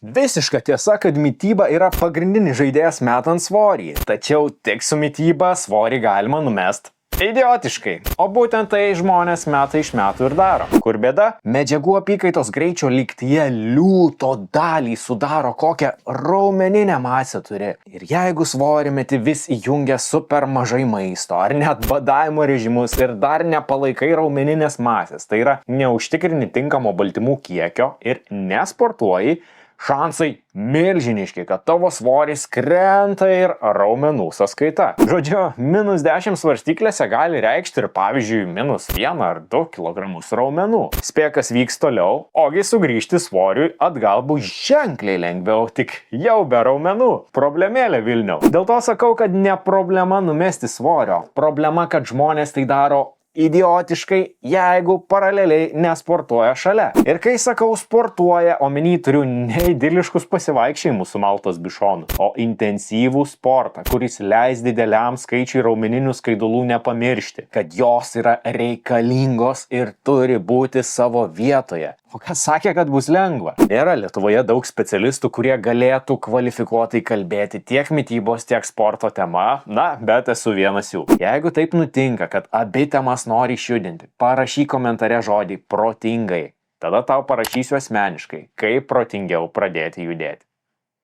Visiška tiesa, kad mytyba yra pagrindinis žaidėjas metant svorį, tačiau tik su mytyba svorį galima numest idiotiškai. O būtent tai žmonės metai iš metų ir daro. Kur bėda? Medžiagų apykaitos greičio lygtyje liūto dalį sudaro kokią raumeninę masę turi. Ir jeigu svorį meti vis įjungia super mažai maisto ar net badavimo režimus ir dar nepalaikai raumeninės masės, tai yra neužtikrini tinkamo baltymų kiekio ir nesportuoji, šansai milžiniški, kad tavo svoris krenta ir raumenų sąskaita. Žodžiu, -10 svarstyklėse gali reikšti ir pavyzdžiui -1 ar 2 kg raumenų. Spėk, kas vyks toliau, ogi sugrįžti svoriui atgal bus ženkliai lengviau, tik jau be raumenų. Problemėlė Vilniau. Dėl to sakau, kad ne problema numesti svorio. Problema, kad žmonės tai daro idiotiškai, jeigu paraleliai nesportuoja šalia. Ir kai sakau sportuoja, omeny turiu ne idiliškus pasivaikščiojimus su maltos bišonu, o intensyvų sportą, kuris leis dideliam skaičiui raumeninių skaidulų nepamiršti, kad jos yra reikalingos ir turi būti savo vietoje. O kas sakė, kad bus lengva? Nėra Lietuvoje daug specialistų, kurie galėtų kvalifikuotai kalbėti tiek mitybos, tiek sporto tema, bet esu vienas jų. Jeigu taip nutinka, kad abi temas nori išjudinti, parašyk komentare žodį protingai. Tada tau parašysiu asmeniškai, kaip protingiau pradėti judėti.